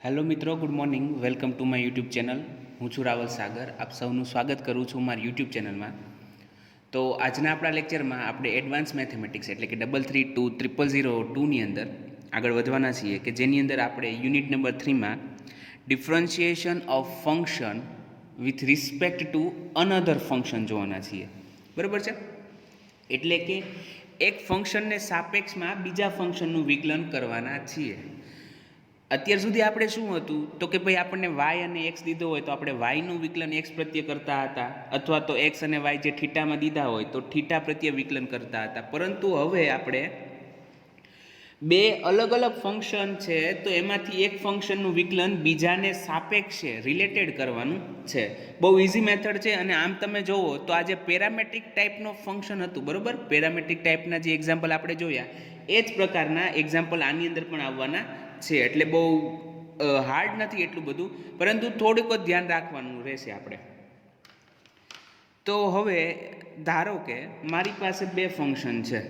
Hello મિત્રો, good morning. Welcome to my YouTube channel. હું છું રાવલ સાગર. આપ સૌનું સ્વાગત કરું છું મારી યુટ્યુબ ચેનલમાં. તો આજના આપણા લેક્ચરમાં આપણે એડવાન્સ મેથેમેટિક્સ એટલે કે 332 અંદર આગળ વધવાના છીએ, કે જેની અંદર આપણે યુનિટ નંબર 3માં differentiation of function with respect to another function જોવાના છીએ. બરાબર છે? એટલે કે એક ફંક્શનને સાપેક્ષમાં બીજા ફંક્શનનું વિકલન કરવાના છીએ. અત્યાર સુધી આપણે શું હતું તો કે ભાઈ આપણને વાય અને એક્સ દીધો હોય તો આપણે વાયનું વિકલન એક્સ પ્રત્યે કરતા હતા, અથવા તો એક્સ અને વાય જે થીટામાં દીધા હોય તો થીટા પ્રત્યે વિકલન કરતા હતા. પરંતુ હવે આપણે બે અલગ અલગ ફંક્શન છે તો એમાંથી એક ફંક્શનનું વિકલન બીજાને સાપેક્ષે રિલેટેડ કરવાનું છે. બહુ ઇઝી મેથડ છે. અને આમ તમે જોવો તો આ જે પેરામેટ્રિક ટાઈપનો ફંક્શન હતું, બરાબર, પેરામેટ્રિક ટાઈપના જે એક્ઝામ્પલ આપણે જોયા એ જ પ્રકારના એક્ઝામ્પલ આની અંદર પણ આવવાના છે. એટલે બહુ હાર્ડ નથી એટલું બધું, પરંતુ થોડુંક જ ધ્યાન રાખવાનું રહેશે આપણે. તો હવે ધારો કે મારી પાસે બે ફંક્શન છે.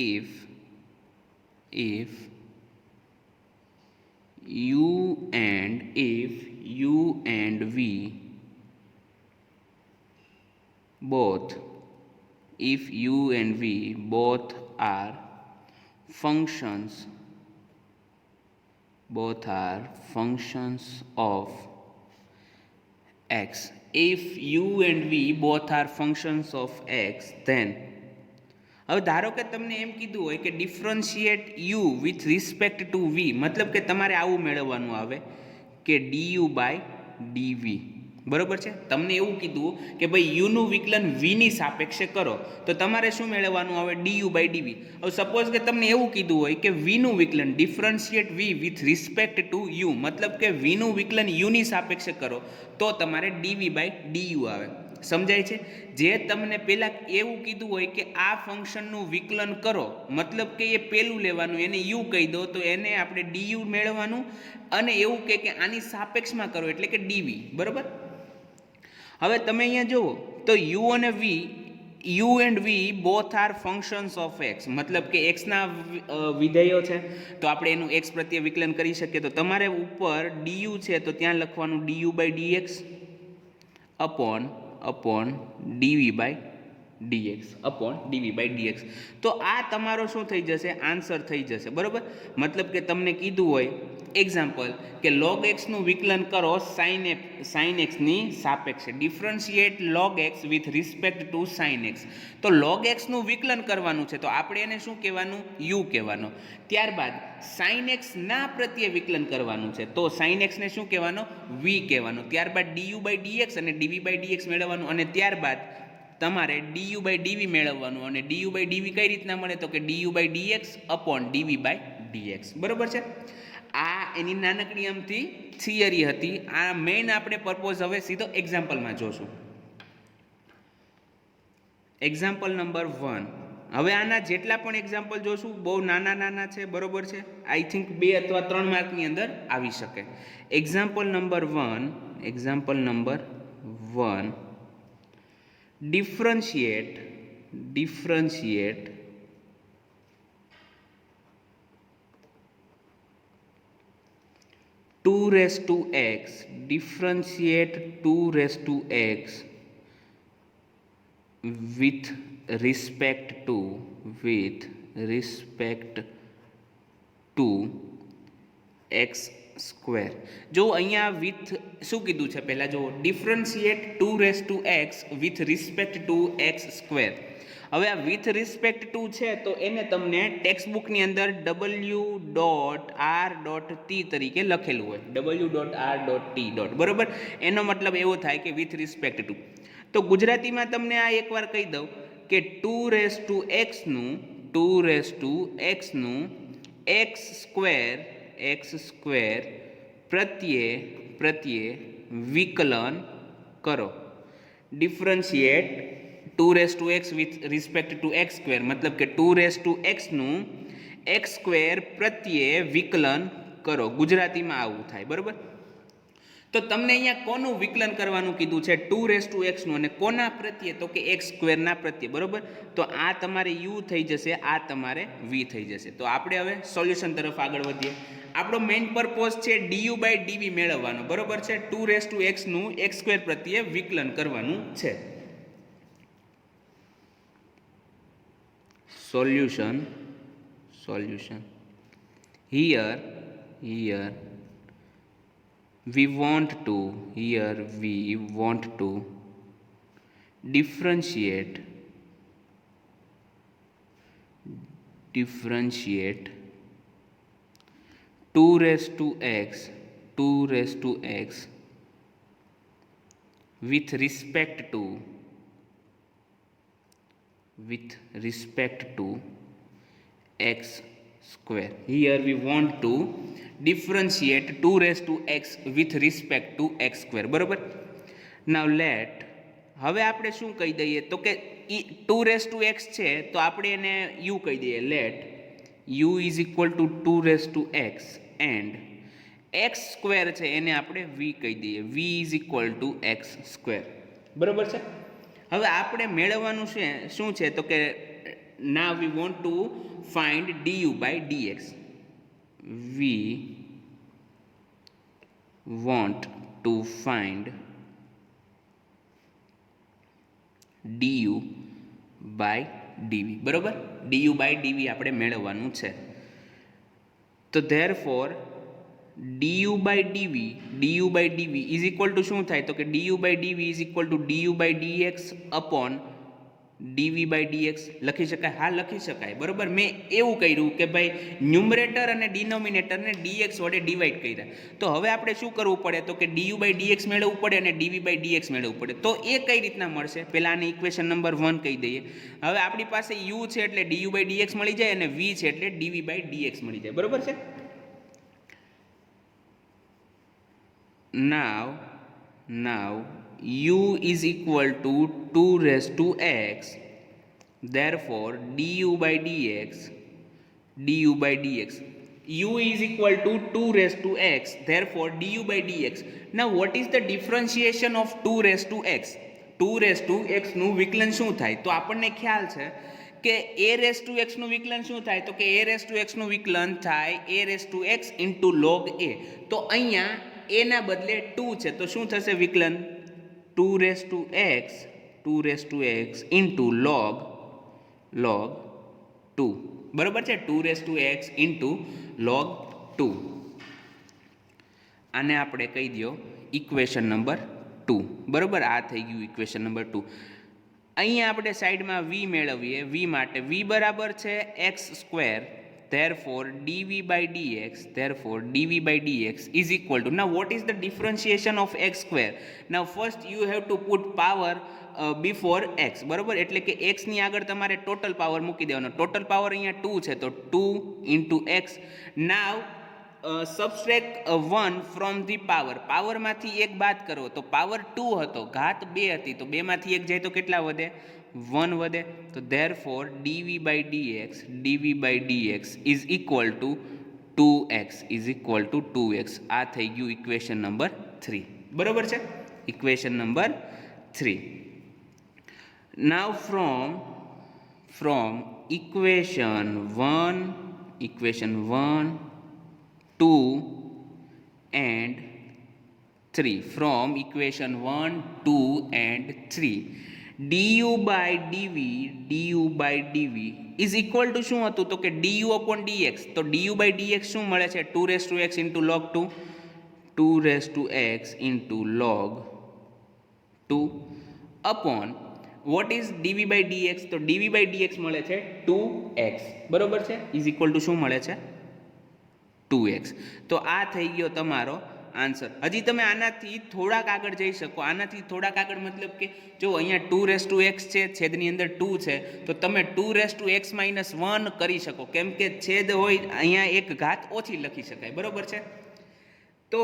if u and v both are functions of x. If u and v both are functions of x, then હવે ધારો કે તમને એમ કીધું હોય કે differentiate u with respect to v, મતલબ કે તમારે આવું મેળવવાનું આવે કે ડીયુ બાય ડીવી. બરાબર છે? તમને એવું કીધું કે ભાઈ યુનું વિકલન વીની સાપેક્ષે કરો તો તમારે શું મેળવવાનું આવે? Du by dv. હવે સપોઝ કે તમને એવું કીધું હોય કે વીનું વિકલન differentiate v with respect to u, મતલબ કે વીનું વિકલન યુની સાપેક્ષે કરો તો તમારે ડીવી બાય ડીયુ આવે. સમજાય છે? જે તમને પહેલાં એવું કીધું હોય કે આ ફંક્શનનું વિકલન કરો, મતલબ કે એ પહેલું લેવાનું, એને યુ કહી દો તો એને આપણે ડીયુ મેળવવાનું, અને એવું કે આની સાપેક્ષમાં કરો એટલે કે ડીવી. બરાબર? હવે તમે અહીંયા જુઓ તો you and we both are functions of x, મતલબ કે એક્સના વિધેયો છે તો આપણે એનું એક્સ પ્રત્યે વિકલન કરી શકીએ. તો તમારે ઉપર ડીયુ છે તો ત્યાં લખવાનું du by dx upon dv by dx. તો આ તમારો શું થઈ જશે? આન્સર થઈ જશે. બરાબર? મતલબ કે તમને કીધું હોય એક્ઝામ્પલ કે log x નું વિકલન કરો sin x ની સાપેક્ષે, differentiate log x with respect two sin x. તો log x નું વિકલન કરવાનું છે તો આપણે એને શું કહેવાનું? u કહેવાનું. ત્યારબાદ sin x ના પ્રત્યે વિકલન કરવાનું છે તો sin x ને શું કહેવાનો? v કહેવાનું. ત્યારબાદ du બાય dx અને dv બાય dx મેળવવાનું, અને ત્યારબાદ તમારે du બાય dv મેળવવાનું. અને du બાય dv કઈ રીતના મળે? તો કે du by dx upon dv by dx. બરાબર છે? આ એની નાનકડી અમથી થિયરી હતી. આ મેઇન આપણે પર્પોઝ હવે સીધો એક્ઝામ્પલમાં જોશું. Example number 1. હવે આના જેટલા પણ એક્ઝામ્પલ જોશું બહુ નાના છે. બરોબર છે? આઈ થિંક 2 અથવા 3 માર્કની અંદર આવી શકે. Example number 1 differentiate 2 raised to x, differentiate 2 raised to x with respect to x square. જો અહીંયા વિથ શું કીધું છે પહેલાં જો differentiate 2 raised to x with respect two x square. હવે આ વિથ રિસ્પેક્ટ ટુ છે તો એને તમને ટેક્સ્ટ બુકની અંદર w.r.t તરીકે લખેલું હોય, w.r.t. બરાબર? એનો મતલબ એવો થાય કે વિથ રિસ્પેક્ટ ટુ. તો ગુજરાતીમાં તમને આ એકવાર કહી દઉં કે 2 raised to x નું x સ્ક્વેર પ્રત્યે વિકલન કરો. Differentiate 2 raised to x with respect to x square, મતલબ કે 2 raised to x નું x સ્ક્વેર પ્રત્યે વિકલન કરો. ગુજરાતીમાં આવું થાય. બરાબર? તો તમને અહીંયા કોનું વિકલન કરવાનું કીધું છે? 2x નું, અને કોના પ્રત્યે? તો કે x² ના પ્રત્યે, બરોબર. તો આ તમારે u થઈ જશે, આ તમારે v થઈ જશે. તો આપણે હવે સોલ્યુશન તરફ આગળ વધીએ. આપણો મેઇન પર્પોઝ છે du/dv મેળવવાનો, બરોબર છે. 2x નું x² પ્રત્યે વિકલન કરવાનું છે. Solution here we want to differentiate 2x with respect to x square. Here we want to differentiate 2x with respect to x square, બરોબર. Now let, હવે આપણે શું કહી દઈએ? તો કે 2x છે તો આપણે એને u કહી દઈએ. let u is equal to 2x and x square છે એને આપણે v કહી દઈએ. v is equal to x square, બરોબર છે. હવે આપણે મેળવવાનું છે શું છે? તો કે now we want to find du/dx. We want to find du/dv, બરોબર. du/dv આપણે મેળવવાનું છે. તો therefore du/dv is equal to શું થાય? તો કે du/dv is equal to du/dx upon dv/dx. લખી શકાય? હા, લખી શકાય, બરોબર. મેં એવું કર્યું કે ભાઈ ન્યુમરેટર અને ડિનોમિનેટરને dx વડે ડિવાઈડ કર્યા. તો હવે આપણે શું કરવું પડે? તો કે du/dx મેળવવું પડે અને dv/dx મેળવવું પડે. તો એ કઈ રીતના મળશે? પહેલાં આને ઇક્વેશન નંબર 1 કહી દઈએ. હવે આપણી પાસે u છે એટલે du/dx મળી જાય અને v છે એટલે dv/dx મળી જાય, બરોબર છે. now u is equal to 2x, therefore du/dx u is equal to 2x, therefore du/dx. now what is the differentiation of 2x? 2x નું વિકલન શું થાય? તો આપણને ખ્યાલ છે કે a⁴ નું વિકલન શું થાય? તો કે a⁴ નું વિકલન થાય a⁴x into log a. તો અહીંયા a ના બદલે 2 છે તો શું થશે વિકલન? 2x into log 2, બરોબર છે. 2x into log 2. આને આપણે કહી દો ઇક્વેશન નંબર 2, બરોબર. આ થઈ ગયું ઇક્વેશન નંબર 2. અહીંયા આપણે સાઈડમાં v મેળવીએ. v માટે v બરાબર છે x², therefore dv/dx is equal to, now what is the differentiation of x²? now first you have to put power before x, બરોબર. એટલે કે x ની આગળ તમારે ટોટલ પાવર મૂકી દેવાનો. ટોટલ પાવર અહીંયા 2 છે તો 2 into x. now subtract 1 from the power. પાવરમાંથી 1 બાદ કરો તો પાવર 2 હતો, ઘાત 2 હતી, તો 2 માંથી 1 જાય તો કેટલા વધે? 1 વધે. તો therefore dv/dx is equal to 2x. આ થઈ ગયું ઇક્વેશન નંબર 3, બરોબર છે. Equation number 3. now from equation 1, 2 and 3, from equation 1, 2 and 3, du/dv is equal to શું હતું? તો કે du/dx. તો du/dx શું મળે છે? 2x into log 2, 2x into log 2 upon what is dv/dx? તો dv/dx મળે છે 2x, બરોબર છે. is equal to શું મળે છે? 2x. તો આ થઈ ગયો તમારો આન્સર. હજી તમે આનાથી થોડાક આગળ જઈ શકો. આનાથી થોડાક આગળ મતલબ કે જો અહીંયા 2x છે, છેદની અંદર 2 છે, તો તમે 2x - 1 કરી શકો, કેમ કે છેદ હોય અહીંયા એક ઘાત ઓછી લખી શકાય, બરોબર છે. તો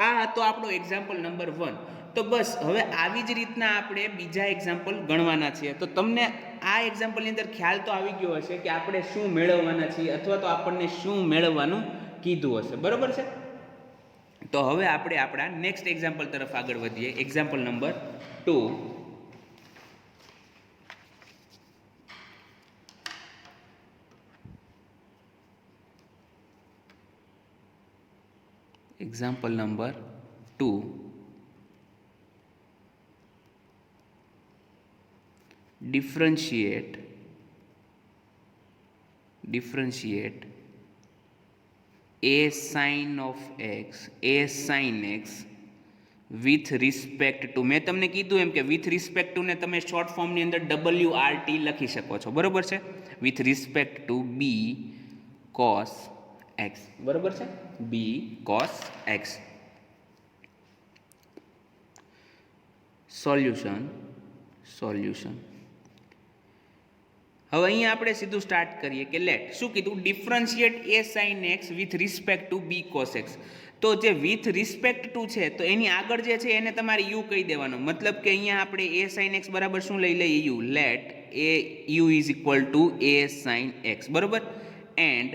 આ હતો આપણો એક્ઝામ્પલ નંબર 1. તો બસ હવે આવી જ રીતના આપણે બીજા એક્ઝામ્પલ ગણવાના છીએ. તો તમને આ એક્ઝામ્પલની અંદર ખ્યાલ તો આવી ગયો હશે કે આપણે શું મેળવવાના છીએ અથવા તો આપણને શું મેળવવાનું કીધું હશે, બરોબર છે. તો હવે આપણે આપણા નેક્સ્ટ એક્ઝામ્પલ તરફ આગળ વધીએ. Example number 2. Example number 2. Differentiate a sin of x with respect to, મેં તમને કીધું એમ કે with respect to ને તમે શોર્ટ ફોર્મની અંદર WRT લખી શકો છો, બરોબર છે. with respect to b cos x, બરોબર છે, b cos x. સોલ્યુશન. હવે અહીંયા આપણે સીધું સ્ટાર્ટ કરીએ કે લેટ, શું કીધું, differentiate a sine x with respect to b cos x. તો જે વિથ રિસ્પેક્ટ ટુ છે તો એની આગળ જે છે એને તમારે યુ કહી દેવાનો. મતલબ કે અહીંયા આપણે એ સાઇન એક્સ બરાબર શું લઈ લઈએ, u. Let a u is equal to a sine x, બરોબર. એન્ડ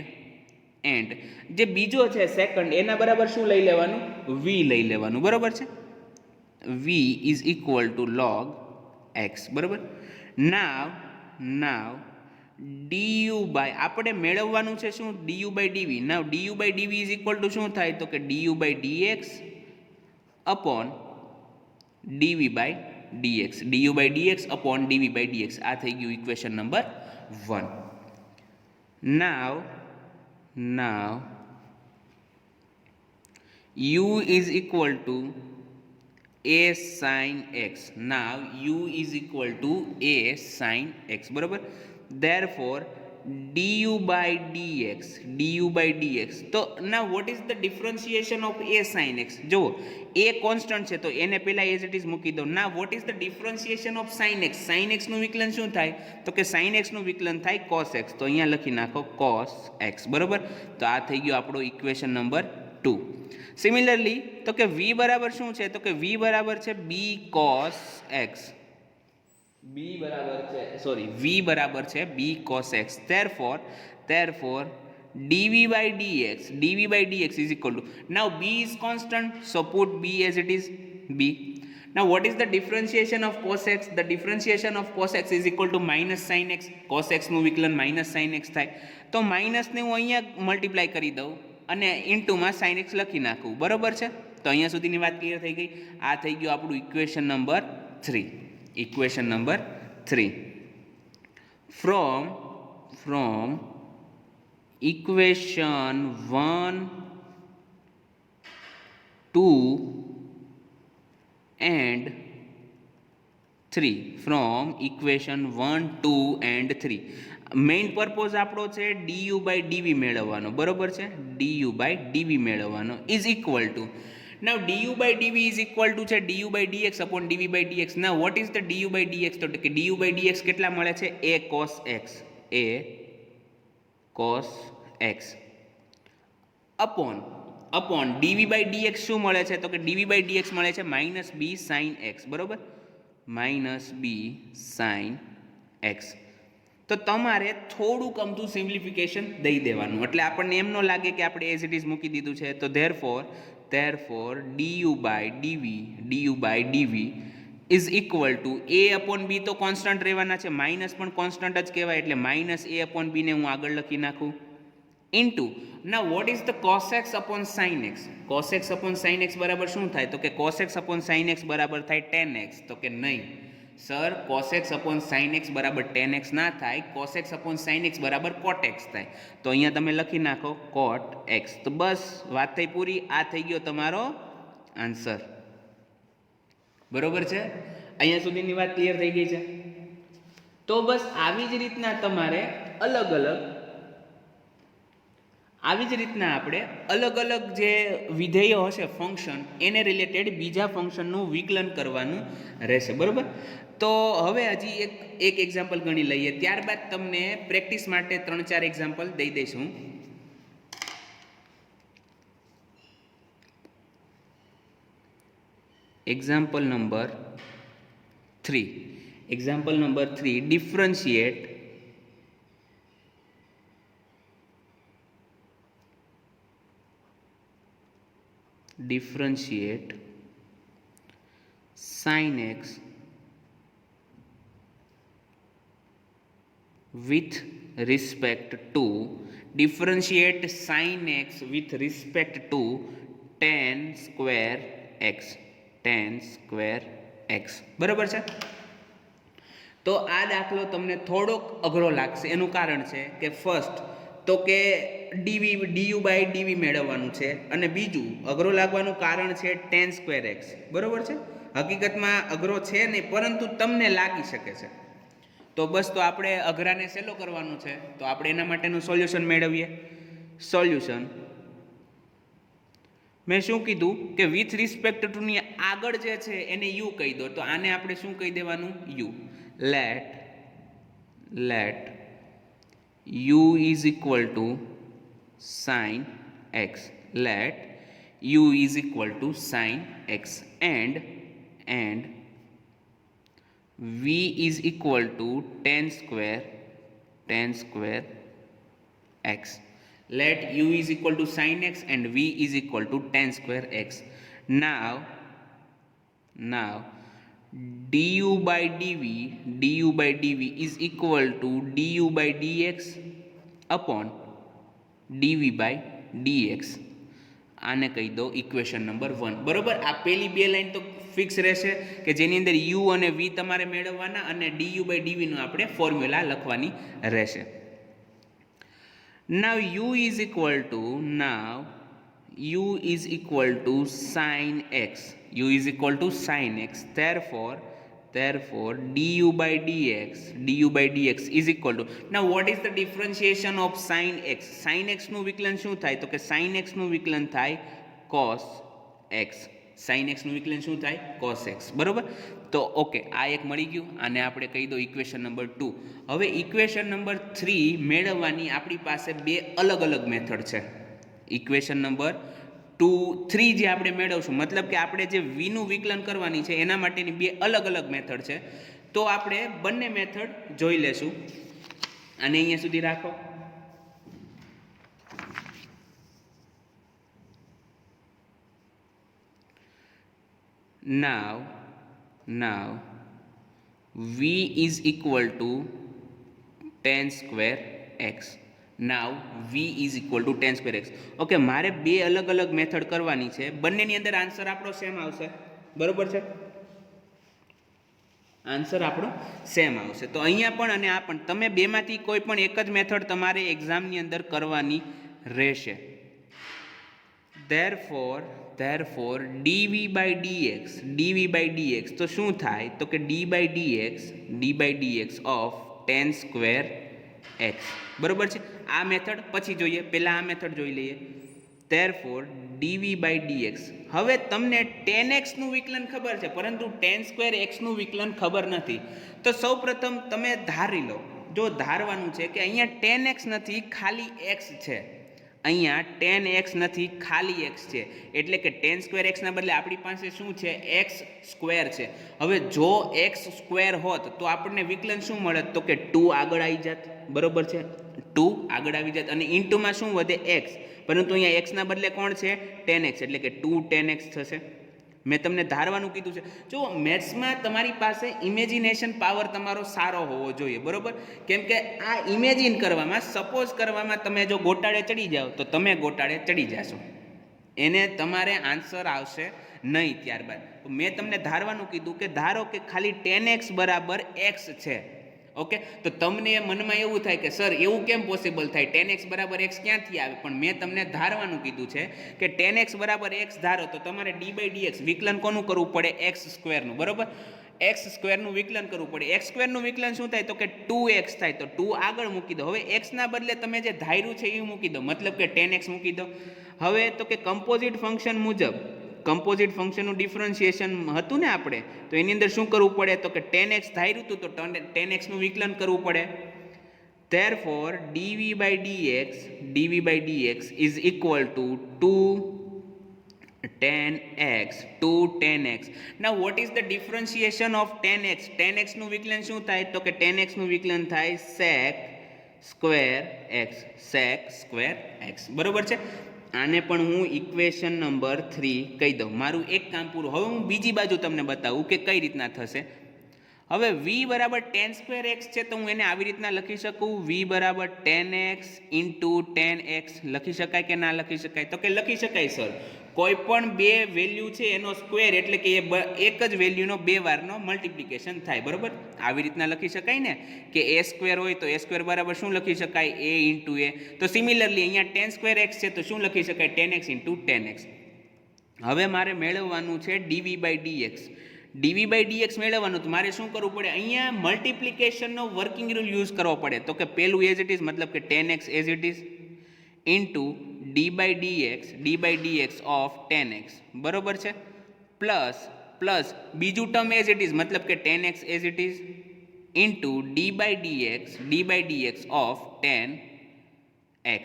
જે બીજો છે સેકન્ડ, એના બરાબર શું લઈ લેવાનું, વી લઈ લેવાનું, બરોબર છે. V is equal to log x, બરોબર. નાવ du બાય, આપણે મેળવવાનું છે શું, du by dv. Now du by dv is equal to શું થાય, તો કે du by dx upon dv by dx. du by dx upon dv by dx. આ થઈ ગયું ઇક્વેશન નંબર 1. નાવ u ઇઝ equal to a sin x. now u is equal to a sin x, બરોબર. therefore du by dx. તો now what is the differentiation of a sin x? જો a constant છે તો એને પહેલા as it is મૂકી દો. now what is the differentiation of sin x? sin x નું વિકલન શું થાય, તો કે sin x નું વિકલન થાય cos x. તો અહીંયા લખી નાખો cos x, બરોબર. તો આ થઈ ગયો આપણો ઇક્વેશન નંબર 2. સિમિલરલી તો કે v બરાબર શું છે, તો કે v બરાબર છે b cos x. v બરાબર છે b cos x. therefore dv by dx is equal to, now b is constant, so put b as it is, b. now what is the differentiation of cos x? the differentiation of cos x is equal to minus sin x. cos x નું વિકલન minus sin x થાય, તો minus ને હું અહીંયા multiply કરી દઉં અને ઇન્ટુમાં sin x લખી નાખું, બરોબર છે. તો અહીંયા સુધીની વાત ક્લિયર થઈ ગઈ. આ થઈ ગયું આપણું equation number 3. From equation 1, 2 and 3. From equation 1, 2 and 3. Main purpose આપણો છે du બાય ડીવી મેળવવાનો, બરોબર છે. du બાય ડીવી મેળવવાનો is equal to, now du by dv is equal to છે du by dx upon dv by dx. Now what is the du by dx? તો કે du by dx કેટલા મળે છે, a cos x upon dv by dx શું મળે છે, તો કે dv બાય dx મળે છે માઇનસ b sin x, બરોબર. Minus b sin x. તો તમારે થોડુંક અમથું સિમ્પ્લિફિકેશન દઈ દેવાનું, એટલે આપણને એમ ન લાગે કે આપણે એઝ ઇટ ઇઝ મૂકી દીધું છે. તો therefore du by dv is equal to a upon b. તો કોન્સ્ટન્ટ રહેવાના છે, માઇનસ પણ કોન્સ્ટન્ટ જ કહેવાય, એટલે માઇનસ a અપોન b ને હું આગળ લખી નાખું into. now what is the cos x upon sin x? cos x upon sin x બરાબર શું થાય, તો કે cos x upon sin x બરાબર થાય tan x. તો કે નહીં sir, cos x upon sin x બરાબર tan x ના થાય, cos x upon sin x બરાબર cot x થાય. તો અહીંયા તમે લખી નાખો cot x. તો બસ વાત થઈ પૂરી. આ થઈ ગયો તમારો આન્સર, બરોબર છે. અહીંયા સુધીની વાત ક્લિયર થઈ ગઈ છે. તો બસ આવી જ રીતના તમારે આપણે અલગ અલગ જે વિધેયો હશે ફંક્શન, એને રિલેટેડ બીજા ફંક્શનનું વિકલન કરવાનું રહેશે, બરોબર. તો હવે હજી એક એક્ઝામ્પલ ગણી લઈએ, ત્યારબાદ તમને પ્રેક્ટિસ માટે 3-4 એક્ઝામ્પલ દઈ દઈશું. Example number 3. Differentiate differentiate sin x with respect to tan square x બરાબર છે. તો આ દાખલો તમને થોડોક અઘરો લાગશે. એનું કારણ છે કે ફર્સ્ટ તો કે ડીયુ બાય ડીવી મેળવવાનું છે, અને બીજું અઘરો લાગવાનું કારણ છે tan સ્ક્વેર એક્સ. બરાબર છે. હકીકતમાં અઘરો છે નહીં, પરંતુ તમને લાગી શકે છે. તો બસ, તો આપણે અઘરાને સહેલો કરવાનું છે, તો આપણે એના માટેનું સોલ્યુશન મેળવીએ. સોલ્યુશન મેં શું કીધું કે વિથ રિસ્પેક્ટ ટુની આગળ જે છે એને યુ કહી દો. તો આને આપણે શું કહી દેવાનું? U. Let u is equal to sin x. Let u is equal to sin x and v is equal to tan square x. Let u is equal to sin x and v is equal to tan square x. Now du by dv is equal to du by dx upon dv by dx. આને કહી દો equation number 1. બરોબર. આ પેલી બે line તો fix રહેશે કે જેની અંદર u અને v તમારે મેળવવાના, અને du by dv નું આપણે ફોર્મ્યુલા લખવાની રહેશે. Now u is equal to sin x. u is equal to sin x. Therefore du by dx is equal to, now what is the differentiation of sin x? sin x નું વિકલન શું થાય? તો કે sin x નું વિકલન થાય cos x. sin x નું વિકલન શું થાય? cos x. બરોબર. તો ઓકે, આ એક મળી ગયું. આને આપણે કહી દો ઇક્વેશન નંબર 2. હવે ઇક્વેશન નંબર 3 મેળવવાની આપણી પાસે બે અલગ અલગ મેથડ છે. ઇક્વેશન નંબર 3 જે આપણે મેળવશું, મતલબ કે આપણે જે v નું વિકલન કરવાની છે એના માટેની બે અલગ અલગ મેથડ છે. તો આપણે બંને મેથડ જોઈ લેશું. અને અહીંયા સુધી રાખો. Now v is equal to tan square x. Now v is equal to tan square x. Okay, મારે બે અલગ અલગ મેથડ કરવાની છે. બંનેની અંદર આન્સર આપણો સેમ આવશે. બરોબર છે. આન્સર આપણો સેમ આવશે. તો અહીંયા પણ અને આ પણ, તમે બેમાંથી કોઈ પણ એક જ મેથડ તમારે એક્ઝામની અંદર કરવાની રહેશે. Therefore dv by dx તો શું થાય? તો કે d by dx of tan square x. બરોબર છે. આ મેથડ પછી જોઈએ, પહેલા આ મેથડ જોઈ લઈએ. Therefore dv by dx. હવે તમને tan x નું વિકલન ખબર છે, પરંતુ tan square x નું વિકલન ખબર નથી. તો સૌપ્રથમ તમે ધારી લો, જો ધારવાનું છે કે અહીંયા tan x નથી, ખાલી x છે. અહીંયા tan x નથી, ખાલી x છે. એટલે કે tan square x ના બદલે આપણી પાસે શું છે? x સ્ક્વેર છે. હવે જો x સ્ક્વેર હોત તો આપણને વિકલન શું મળત? તો કે 2 આગળ આવી જાત. બરોબર છે. 2 આગળ આવી જાત અને ઇન્ટુમાં શું વધે? x. પરંતુ અહીંયા x ના બદલે કોણ છે? tan x. એટલે કે 2 tan x થશે. મેં તમને ધારવાનું કીધું છે. જો મેથ્સમાં તમારી પાસે ઇમેજિનેશન પાવર તમારો સારો હોવો જોઈએ. બરોબર. કેમ કે આ ઇમેજિન કરવામાં, સપોઝ કરવામાં તમે જો ગોટાળે ચડી જાઓ તો તમે ગોટાળે ચડી જશો, એને તમારે આન્સર આવશે નહીં. ત્યારબાદ મેં તમને ધારવાનું કીધું કે ધારો કે ખાલી tan x બરાબર x છે. ઓકે, તો તમને મનમાં એવું થાય કે સર એવું કેમ પોસિબલ થાય? tan x બરાબર x ક્યાંથી આવે? પણ મેં તમને ધારવાનું કીધું છે કે tan x બરાબર x ધારો તો તમારે d by dx વિકલન કોનું કરવું પડે? x સ્ક્વેરનું. બરોબર. x સ્ક્વેરનું વિકલન કરવું પડે. x સ્ક્વેરનું વિકલન શું થાય? તો કે 2x થાય. તો 2 આગળ મૂકી દો. હવે x ના બદલે તમે જે ધાર્યું છે એ મૂકી દો, મતલબ કે tan x મૂકી દો. હવે તો કે કમ્પોઝિટ ફંક્શન મુજબ, કમ્પોઝિટ ફંક્શનનું ડિફરન્શિએશન હતું ને આપણે, તો એની અંદર શું કરવું પડે? તો કે tan x ધાર્યું હતું તો tan x નું વિકલન કરવું પડે. Therefore dv by dx is equal to 2 tan x. Now what is the differentiation of tan x? tan x નું વિકલન શું થાય? તો કે tan x નું વિકલન થાય sec square x. બરોબર છે. આને પણ હું ઇક્વેશન નંબર 3 કહી દઉં. મારું એક કામ પૂરું. હવે હું બીજી બાજુ તમને બતાવું કે કઈ રીતના થશે. હવે v બરાબર tan સ્ક્વેર એક્સ છે, તો હું એને આવી રીતના લખી શકું, v બરાબર tan x into tan x. લખી શકાય કે ના લખી શકાય? તો કે લખી શકાય સર. કોઈ પણ બે વેલ્યુ છે એનો સ્ક્વેર એટલે કે એક જ વેલ્યુનો બે વારનો મલ્ટિપ્લિકેશન થાય, બરાબર? આવી રીતના લખી શકાય ને કે એ સ્ક્વેર હોય તો એ સ્ક્વેર બરાબર શું લખી શકાય? એ ઇન્ટુ એ. તો સિમિલરલી અહીંયા tan સ્ક્વેર એક્સ છે તો શું લખી શકાય? tan x into tan x. હવે મારે મેળવવાનું છે dv by dx. dv by dx મેળવવાનું તો મારે શું કરવું પડે? અહીંયા મલ્ટિપ્લિકેશનનો વર્કિંગ રૂલ યુઝ કરવો પડે. તો કે પહેલું એઝ ઇટ ઇઝ, મતલબ કે tan x as it is into d by dx of tan x, બરોબર છે? પ્લસ બીજું ટર્મ એઝ ઇટ ઇઝ, મતલબ કે tan x as it is into d by dx of tan x.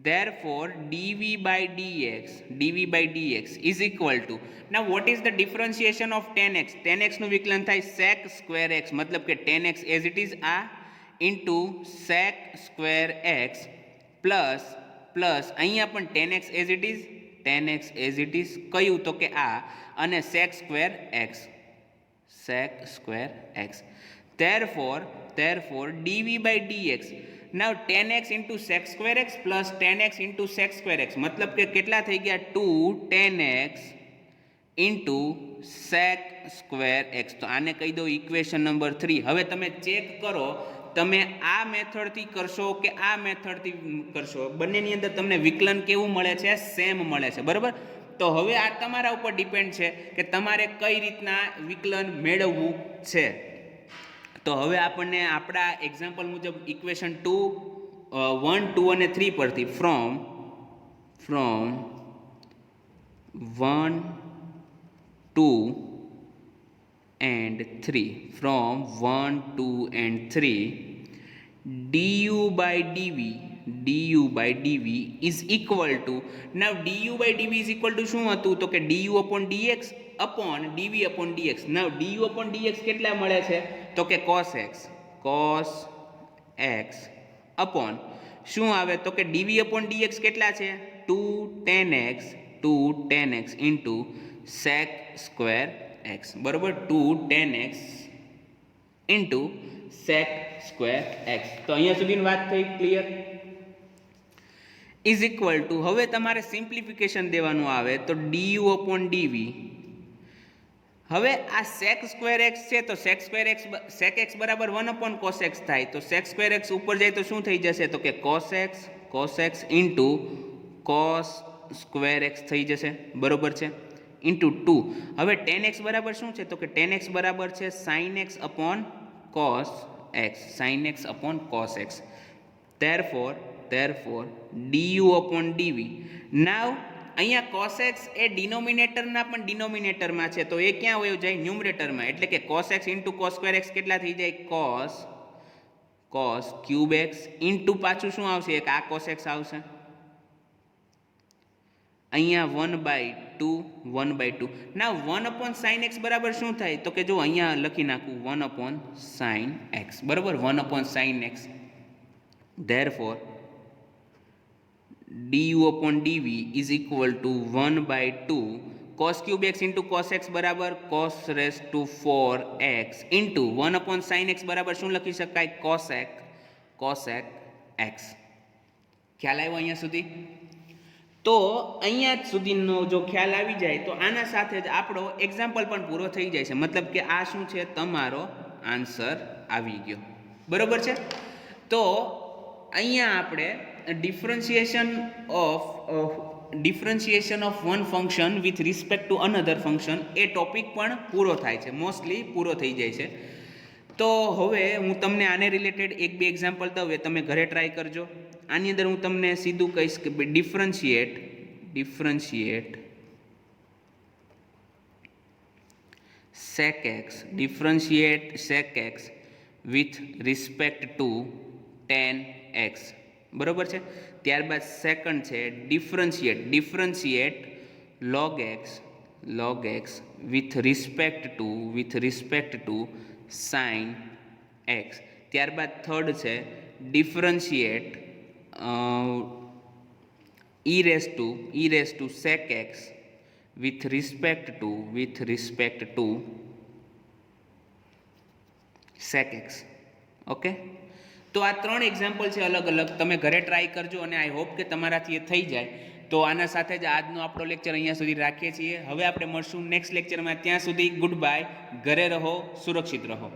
Therefore dv by dx is equal to, now what is the differentiation of tan x? tan x નું વિકલન થાય sec square x, મતલબ કે tan x as it is આ into sec square x plus અહીંયા પણ tan x as it is કયું? તો કે આ, અને sec square x. Therefore dv by dx, now tan x into sec square x plus tan x into sec square x, मतलब કે કેટલા થઈ ગયા? 2 tan x into sec square x. તો આને કહી દો ઇક્વેશન નંબર 3. હવે તમે ચેક કરો, તમે આ મેથડથી કરશો કે આ મેથડથી કરશો, બંનેની અંદર તમને વિકલન કેવું મળે છે? સેમ મળે છે, બરાબર? તો હવે આ તમારા ઉપર ડિપેન્ડ છે કે તમારે કઈ રીતના વિકલન મેળવવું છે. તો હવે આપણને આપણા એક્ઝામ્પલ મુજબ ઇક્વેશન 1, 2 અને 3 પરથી from 1, 2 and 3 du by dv is equal to, now du by dv is equal to શું હતું? તો કે du upon dx upon dv upon dx. now du upon dx કેટલા મળે છે? તો કે cos x upon શું આવે? તો કે dv upon dx કેટલા છે? 2 tan x into sec square x, બરોબર? 2 tan x into sec square x. તો અહીંયા સુધીની વાત થઈ ક્લિયર? ઇઝ ઇક્વલ ટુ, હવે તમારે સિમ્પ્લિફિકેશન દેવાનું આવે તો du upon dv. હવે આ sec square x છે તો sec x બરાબર 1 upon cos x થાય. તો sec square x ઉપર જાય તો શું થઈ જશે? તો કે cos x into cos square x થઈ જશે, બરોબર છે? ઇન્ટુ 2. હવે tan x બરાબર શું છે? તો કે tan x બરાબર છે sin x upon cos x. Therefore du upon dv. now અહીંયા cos x એ ડિનોમિનેટરના પણ ડિનોમિનેટરમાં છે, તો એ ક્યાં વયો જાય? ન્યુમરેટરમાં. એટલે કે cos x into cos square x કેટલા થઈ જાય? cos cube x ઇન્ટુ પાછું શું આવશે? એક આ cos x આવશે. અહીંયા 1/2. ના 1 upon sin x બરાબર શું થાય? તો કે જો અહીંયા લખી નાખું 1 upon sin x, બરાબર? 1 upon sin x. Therefore du upon dv is equal to 1/2 cos cube x into cos x બરાબર cos raised to 4x into 1 upon sin x બરાબર શું લખી શકાય? cosec x. ખ્યાલ આવ્યો અહીંયા સુધી? તો અહીંયા સુધીનો જો ખ્યાલ આવી જાય તો આના સાથે જ આપણો એક્ઝામ્પલ પણ પૂરો થઈ જાય છે. મતલબ કે આ શું છે? તમારો આન્સર આવી ગયો, બરોબર છે? તો અહીંયા આપણે differentiation of one function with respect to another function A topic પણ પૂરો થાય છે, મોસ્ટલી પૂરો થઈ જાય છે. તો હવે હું તમને આને રિલેટેડ એક બે એક્ઝામ્પલ દઉં, એ તમે ઘરે ટ્રાય કરજો. આની અંદર હું તમને સીધું કહીશ કે differentiate sec x with respect to tan x, બરોબર છે? ત્યારબાદ સેકન્ડ છે differentiate log x with respect to sin x. ત્યારબાદ થર્ડ છે differentiate e raised to sec x with respect to sec x. Okay, તો આ 3 એક્ઝામ્પલ છે અલગ અલગ. તમે ઘરે ટ્રાય કરજો અને આઈ હોપ કે તમારાથી એ થઈ જાય. તો આના સાથે જ આજનો આપણો લેક્ચર અહીંયા સુધી રાખીએ છીએ. હવે આપણે મળશું નેક્સ્ટ લેક્ચરમાં. ત્યાં સુધી ગુડ બાય. ઘરે રહો, સુરક્ષિત રહો.